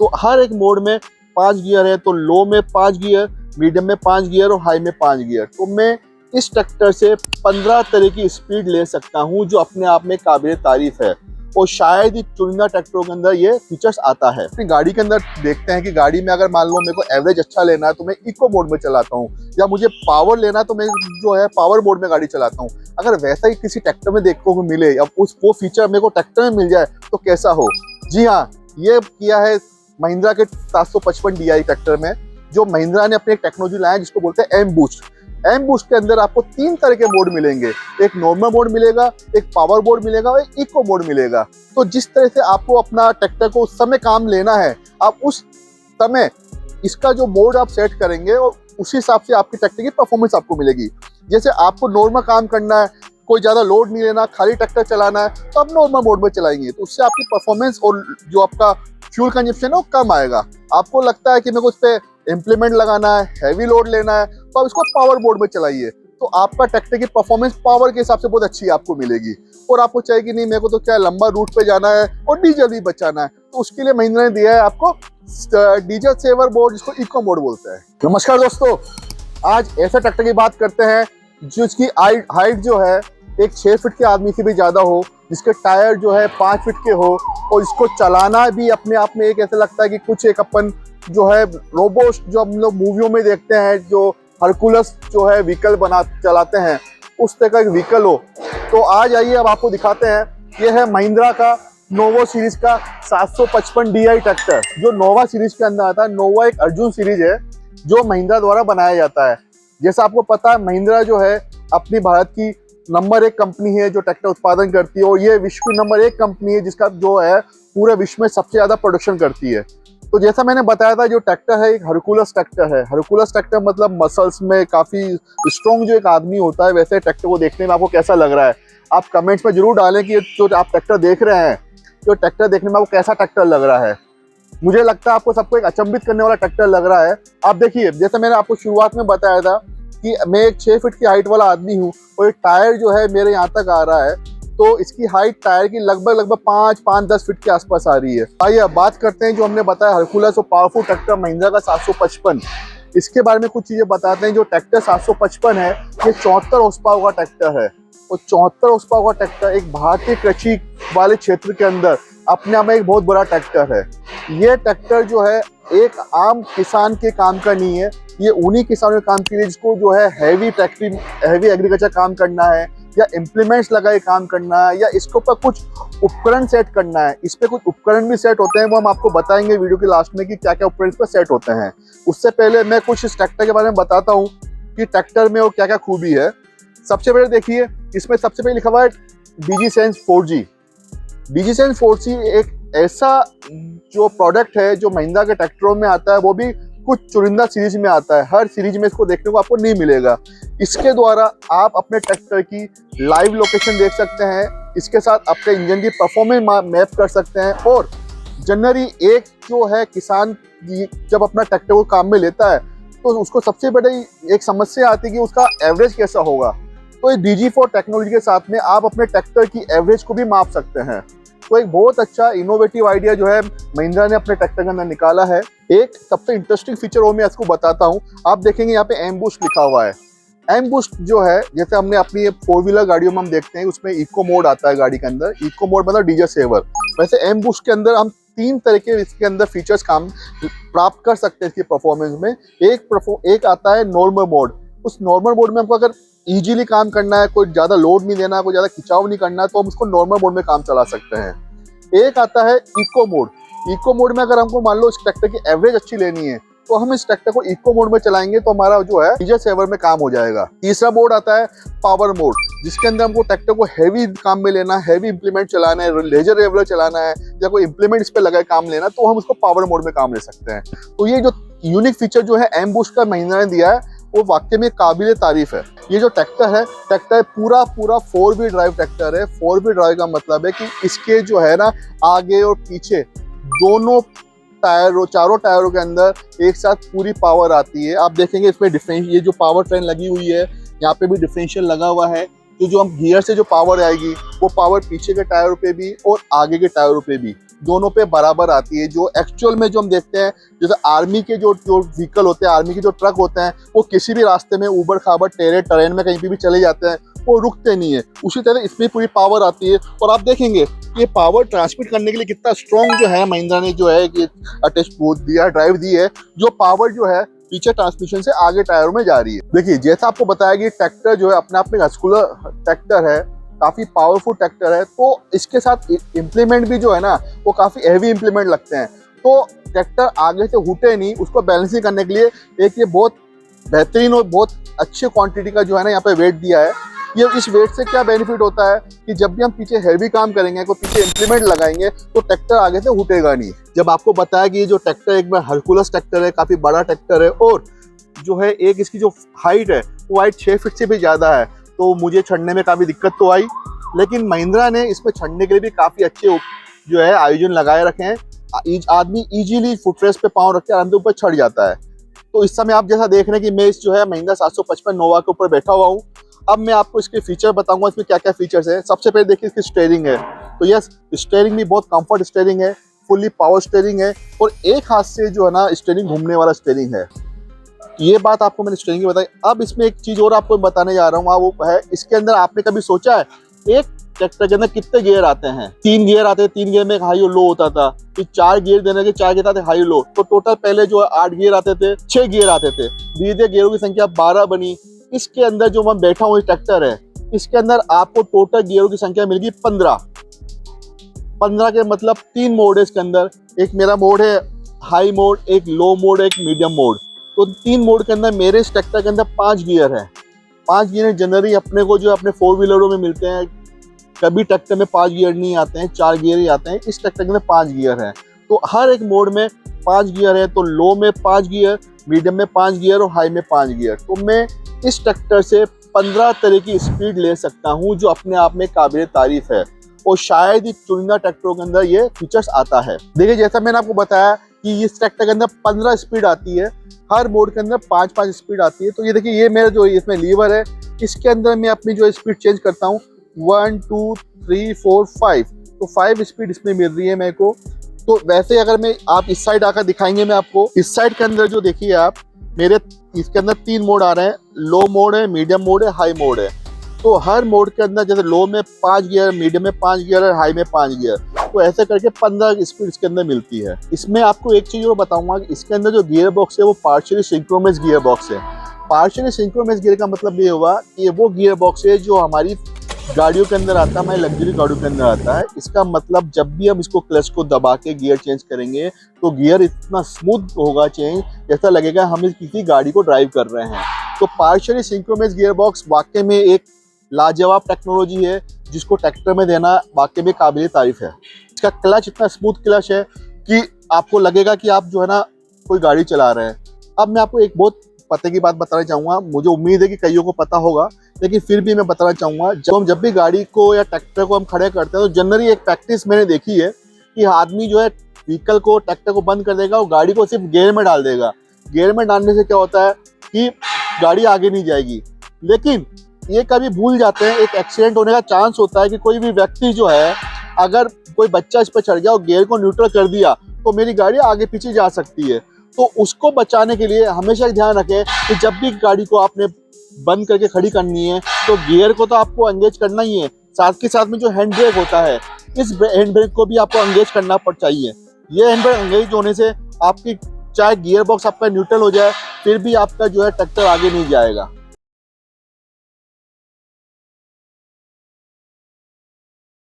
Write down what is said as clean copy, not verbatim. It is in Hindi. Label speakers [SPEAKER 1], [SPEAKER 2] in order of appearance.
[SPEAKER 1] तो हर एक मोड में 5 गियर है, तो लो में 5 गियर, मीडियम में 5 गियर और हाई में 5 गियर। तो मैं इस ट्रैक्टर से 15 तरह की स्पीड ले सकता हूं, जो अपने आप में काबिल तारीफ है और शायद ही चुनिंदा ट्रैक्टरों के अंदर ये फीचर्स आता है। अपनी गाड़ी के अंदर देखते हैं कि गाड़ी में अगर मान लो मेरे को एवरेज अच्छा लेना है तो मैं इको मोड में चलाता हूँ, या मुझे पावर लेना है तो मैं जो है पावर मोड में गाड़ी चलाता हूँ। अगर वैसा ही किसी ट्रैक्टर में देखने को मिले या वो फीचर मेरे को ट्रैक्टर में मिल जाए तो कैसा हो। जी हाँ, ये किया है महिंद्रा के 755 DI ट्रैक्टर में, जो महिंद्रा ने अपनी एक टेक्नोलॉजी लाया है जिसको बोलते हैं एम बूस्ट। एम बूस्ट के अंदर आपको 3 तरह के मोड मिलेंगे, एक नॉर्मल मोड मिलेगा, एक पावर मोड मिलेगा और एक इको मोड मिलेगा। तो जिस तरह से आपको अपना ट्रैक्टर को उस समय काम लेना है, आप उस समय इसका जो मोड आप सेट करेंगे और उसी हिसाब से आपकी ट्रैक्टर की परफॉर्मेंस आपको मिलेगी। जैसे आपको नॉर्मल काम करना है, कोई ज़्यादा लोड नहीं लेना, खाली ट्रैक्टर चलाना है, तो आप नॉर्मल मोड में चलाएंगे, तो उससे आपकी परफॉर्मेंस और जो आपका फ्यूल कंजप्शन है वो कम आएगा। आपको लगता है कि मेरे को उस पर इम्प्लीमेंट लगाना है, हैवी लोड लेना है, तो आप इसको पावर मोड में चलाइए, तो आपका ट्रैक्टर की परफॉर्मेंस पावर के हिसाब से बहुत अच्छी आपको मिलेगी। और आपको चाहिए कि नहीं मेरे को तो क्या लंबा रूट पे जाना है और डीजल भी बचाना है, तो उसके लिए महिंद्रा ने दिया है आपको डीजल सेवर मोड, जिसको इको मोड बोलते हैं। नमस्कार दोस्तों, आज ऐसे ट्रैक्टर की बात करते हैं जिसकी हाइट जो है एक 6 फीट के आदमी से भी ज्यादा हो, जिसके टायर जो है 5 फीट के हो, और इसको चलाना भी अपने आप में एक ऐसा लगता है कि कुछ एक अपन जो है रोबोट जो हम लोग मूवियों में देखते हैं, जो हरकुलस जो है व्हीकल चलाते हैं, उस तरह का एक व्हीकल हो। तो आज आइए अब आपको दिखाते हैं, ये है महिंद्रा का नोवो सीरीज का 755 DI ट्रैक्टर, जो नोवा सीरीज के अंदर आता है। नोवा एक अर्जुन सीरीज है जो महिंद्रा द्वारा बनाया जाता है। जैसा आपको पता है, महिंद्रा जो है अपनी भारत की नंबर 1 कंपनी है जो ट्रैक्टर उत्पादन करती है, और ये विश्व की नंबर 1 कंपनी है जिसका जो है पूरे विश्व में सबसे ज्यादा प्रोडक्शन करती है। तो जैसा मैंने बताया था, जो ट्रैक्टर है एक हरकुलस ट्रैक्टर है। हरकुलस ट्रैक्टर मतलब मसल्स में काफी स्ट्रॉन्ग जो एक आदमी होता है, वैसे ट्रैक्टर को देखने में आपको कैसा लग रहा है। आप कमेंट्स में जरूर डालें कि जो आप ट्रैक्टर देख रहे हैं, जो ट्रैक्टर देखने में आपको कैसा ट्रैक्टर लग रहा है। मुझे लगता है आपको सबको एक अचंभित करने वाला ट्रैक्टर लग रहा है। आप देखिए, जैसे मैंने आपको शुरुआत में बताया था कि मैं एक 6 फीट की हाइट वाला आदमी हूँ, और एक टायर जो है मेरे यहाँ तक आ रहा है, तो इसकी हाइट टायर की लगभग 5-10 फीट के आसपास आ रही है। आइए अब बात करते हैं जो हमने बताया हरकुलस और पावरफुल ट्रैक्टर महिंद्रा का 755, इसके बारे में कुछ चीजें बताते हैं। जो ट्रैक्टर 755 है, ये 74 हॉर्स पावर का ट्रैक्टर है, और 74 हॉर्स पावर का ट्रैक्टर एक भारतीय कृषि वाले क्षेत्र के अंदर अपने आप में एक बहुत बड़ा ट्रैक्टर है। ये ट्रैक्टर जो है एक आम किसान के काम का नहीं है, ये उन्हीं किसानों के काम के लिए जिसको जो है हैवी एग्रीकल्चर काम करना है, या इम्प्लीमेंट्स लगाए काम करना है, या इसके ऊपर कुछ उपकरण सेट करना है। इस पे कुछ उपकरण भी सेट होते हैं, वो हम आपको बताएंगे वीडियो के लास्ट में कि क्या क्या उपकरण इस पर सेट होते हैं। उससे पहले मैं कुछ इस ट्रैक्टर के बारे में बताता हूँ कि ट्रैक्टर में वो क्या क्या खूबी है। सबसे पहले देखिए, इसमें सबसे पहले लिखा हुआ है DigiSense 4G। DigiSense 4G एक ऐसा जो प्रोडक्ट है जो महिंद्रा के ट्रैक्टरों में आता है, वो भी कुछ चुनिंदा सीरीज में आता है। हर सीरीज में इसको देखने को आपको नहीं मिलेगा। इसके द्वारा आप अपने ट्रैक्टर की लाइव लोकेशन देख सकते हैं, इसके साथ अपने इंजन की परफॉर्मेंस मैप कर सकते हैं। और जनरली एक जो है किसान जब अपना ट्रैक्टर को काम में लेता है, तो उसको सबसे बड़ी एक समस्या आती है कि उसका एवरेज कैसा होगा। तो ये DG4 टेक्नोलॉजी के साथ में आप अपने ट्रैक्टर की एवरेज को भी माप सकते हैं। तो एक बहुत अच्छा इनोवेटिव आइडिया जो है महिंद्रा ने अपने ट्रैक्टर के अंदर निकाला है। एक सबसे इंटरेस्टिंग फीचर वो मैं आपको बताता हूँ। आप देखेंगे यहाँ पे एम बूस्ट लिखा हुआ है। एम बूस्ट जो है, जैसे हमने अपनी 4 व्हीलर गाड़ियों में हम देखते हैं, उसमें इको मोड आता है गाड़ी के अंदर। इको मोड मतलब डीजल सेवर। वैसे एम बूस्ट के अंदर हम 3 तरह के इसके अंदर फीचर्स काम प्राप्त कर सकते हैं इसकी परफॉर्मेंस में। एक आता है नॉर्मल मोड। उस नॉर्मल मोड में हमको अगर इजीली काम करना है, कोई ज्यादा लोड नहीं देना है, कोई ज्यादा खिंचाव नहीं करना है, तो हम उसको नॉर्मल मोड में काम चला सकते हैं। एक आता है इको मोड। इको मोड में अगर हमको मान लो इस ट्रैक्टर की एवरेज अच्छी लेनी है, तो हम इस ट्रैक्टर को इको मोड में चलाएंगे तो हमारा जो है डीजल सेवर में काम हो जाएगा। तीसरा मोड आता है पावर मोड, जिसके अंदर हमको ट्रैक्टर को हैवी काम में लेना है, हैवी इंप्लीमेंट चलाना है, लेजर रेवलर चलाना है, या कोई इंप्लीमेंट इस पे लगाए काम लेना, तो हम उसको पावर मोड में काम ले सकते हैं। तो ये जो यूनिक फीचर जो है एम बूस्ट का महिंद्रा ने दिया है, वो वाकई में काबिल तारीफ है। ये जो ट्रैक्टर है पूरा 4 व्हील ड्राइव ट्रैक्टर है। 4 व्हील ड्राइव का मतलब है कि इसके जो है ना, आगे और पीछे दोनों चारों टायरों के अंदर एक साथ पूरी पावर आती है। आप देखेंगे इसमें ये जो पावर ट्रेन लगी हुई है, यहाँ पे भी डिफरेंशियल लगा हुआ है। तो जो हम गियर से जो पावर आएगी, वो पावर पीछे के टायरों पे भी और आगे के टायरों पे भी। दोनों पे बराबर आती है। जो एक्चुअल में जो हम देखते हैं, जैसे आर्मी के जो व्हीकल होते हैं, आर्मी के जो ट्रक होते हैं, वो किसी भी रास्ते में ऊबड़ खाबड़ टेढ़े टरेन में कहीं भी चले जाते हैं, वो रुकते नहीं है। उसी तरह इसमें पूरी पावर आती है। और आप देखेंगे कि ये पावर ट्रांसमिट करने के लिए कितना स्ट्रॉन्ग जो है महिंद्रा ने जो है कि अटैच दिया, ड्राइव दी है, जो पावर जो है पीछे ट्रांसमिशन से आगे टायरों में जा रही है। देखिए जैसा आपको बताया कि ट्रैक्टर जो है अपने आप में मस्कुलर ट्रैक्टर है, काफी पावरफुल ट्रैक्टर है, तो इसके साथ इम्प्लीमेंट भी जो है ना वो काफी हैवी इम्प्लीमेंट लगते हैं। तो ट्रैक्टर आगे से हुटे नहीं, उसको बैलेंसिंग करने के लिए एक ये बहुत बेहतरीन और बहुत अच्छे क्वांटिटी का जो है ना यहाँ पे वेट दिया है। ये इस वेट से क्या बेनिफिट होता है कि जब भी हम पीछे हैवी काम करेंगे, कोई पीछे इम्प्लीमेंट लगाएंगे, तो ट्रैक्टर आगे से हुटेगा नहीं। जब आपको बताया कि ये जो ट्रैक्टर एक बार हरकुलस ट्रैक्टर है, काफी बड़ा ट्रैक्टर है, और जो है एक इसकी जो हाइट है वो हाइट 6 फीट से भी ज्यादा है, तो मुझे चढ़ने में काफी दिक्कत तो आई। लेकिन महिंद्रा ने इसमें चढ़ने के लिए भी काफी अच्छे जो है आयोजन लगाए रखे हैं। आदमी इजीली फुटरेस्ट पे पाँव रख के आराम से ऊपर चढ़ जाता है। तो इस समय आप जैसा देख रहे हैं कि मैं इस जो है महिंद्रा 755 नोवा के ऊपर बैठा हुआ हूँ। अब मैं आपको इसके फीचर बताऊंगा, इसमें क्या क्या फीचर्स है। सबसे पहले देखिए इसकी स्टीयरिंग है, तो यस स्टीयरिंग भी बहुत कंफर्ट स्टीयरिंग है, फुल्ली पावर स्टीयरिंग है, और एक हाथ से जो है ना स्टीयरिंग घूमने वाला स्टीयरिंग है। ये बात आपको मैंने स्टीयरिंग की बताई। अब इसमें एक चीज और आपको बताने जा रहा हूँ, वो है इसके अंदर आपने कभी सोचा है एक ट्रैक्टर के अंदर कितने गियर आते हैं? 3 गियर आते हैं। 3 गियर में एक हाई और लो होता था, फिर 4 गियर देने के 4 गियर आते हाई लो, तो टोटल पहले जो है 8 गियर आते थे, 6 गियर आते थे। धीरे धीरे गियरों की संख्या 12 बनी। इसके अंदर जो मैं बैठा हूँ ट्रैक्टर है, इसके अंदर आपको टोटल गियरों की संख्या मिल गई 15। 15 के मतलब 3 मोड है इसके अंदर। एक मेरा मोड है हाई मोड, एक लो मोड, एक मीडियम मोड। तो 3 मोड के अंदर मेरे इस ट्रैक्टर के अंदर 5 गियर है। 5 गियर जनरली अपने को जो अपने 4 व्हीलरों में मिलते हैं, कभी ट्रैक्टर में 5 गियर नहीं आते हैं, 4 गियर ही आते हैं। इस ट्रैक्टर के अंदर 5 गियर है। तो हर एक मोड में 5 गियर है। तो लो में 5 गियर, मीडियम में 5 गियर और हाई में 5 गियर। तो मैं इस ट्रैक्टर से 15 तरह की स्पीड ले सकता हूँ, जो अपने आप में काबिल तारीफ है, और शायद ही चुनिंदा ट्रैक्टरों के अंदर ये फीचर्स आता है। देखिए जैसा मैंने आपको बताया कि इस ट्रैक्टर के अंदर 15 स्पीड आती है, हर मोड के अंदर 5-5 स्पीड आती है। तो ये देखिए ये मेरा जो इसमें लीवर है, इसके अंदर मैं अपनी जो स्पीड चेंज करता हूँ 1 2 3 4 5। तो 5 स्पीड इसमें मिल रही है मेरे को। तो वैसे अगर मैं आप इस साइड आकर दिखाएंगे, मैं आपको इस साइड के अंदर जो देखिए आप मेरे इसके अंदर 3 मोड आ रहे हैं। लो मोड है, मीडियम मोड है, हाई मोड है। तो हर मोड के अंदर जैसे लो में 5 गियर, मीडियम में 5 गियर और हाई में 5 गियर, तो ऐसे करके 15 स्पीड इसके अंदर मिलती है। इसमें आपको एक चीज और बताऊंगा कि इसके अंदर जो गियर बॉक्स है वो पार्शियली सिंक्रोनस गियर बॉक्स है। पार्शियली सिंक्रोनस गियर का मतलब ये हुआ कि ये वो गियर बॉक्स है जो हमारी गाड़ियों के अंदर आता है, हमारी लग्जरी गाड़ियों के अंदर आता है। इसका मतलब जब भी हम इसको क्लच को दबा के गियर चेंज करेंगे, तो गियर इतना स्मूथ होगा चेंज, जैसा लगेगा हम किसी गाड़ी को ड्राइव कर रहे हैं। तो पार्शियली सिंक्रोनस गियर बॉक्स वाकई में एक लाजवाब टेक्नोलॉजी है, जिसको ट्रैक्टर में देना वाकई में काबिल तारीफ है। इसका क्लच इतना स्मूथ क्लच है कि आपको लगेगा कि आप जो है ना कोई गाड़ी चला रहे हैं। अब मैं आपको एक बहुत पते की बात बताना चाहूँगा, मुझे उम्मीद है कि कईयों को पता होगा, लेकिन फिर भी मैं बताना चाहूँगा। जब भी गाड़ी को या ट्रैक्टर को हम खड़े करते हैं, तो जनरली एक प्रैक्टिस मैंने देखी है कि आदमी जो है व्हीकल को, ट्रैक्टर को बंद कर देगा और गाड़ी को सिर्फ गियर में डाल देगा। गियर में डालने से क्या होता है कि गाड़ी आगे नहीं जाएगी। लेकिन ये कभी भूल जाते हैं, एक एक्सीडेंट होने का चांस होता है कि कोई भी व्यक्ति जो है, अगर कोई बच्चा इस पर चढ़ गया और गियर को न्यूट्रल कर दिया, तो मेरी गाड़ी आगे पीछे जा सकती है। तो उसको बचाने के लिए हमेशा ध्यान रखें कि जब भी गाड़ी को आपने बंद करके खड़ी करनी है, तो गियर को तो आपको एंगेज करना ही है, साथ के साथ में जो हैंड ब्रेक होता है, इस हैंड ब्रेक को भी आपको एंगेज करना चाहिए। ये हैंड ब्रेक एंगेज होने से आपकी चाहे गियर बॉक्स आपका न्यूट्रल हो जाए, फिर भी आपका जो है ट्रैक्टर आगे नहीं जाएगा।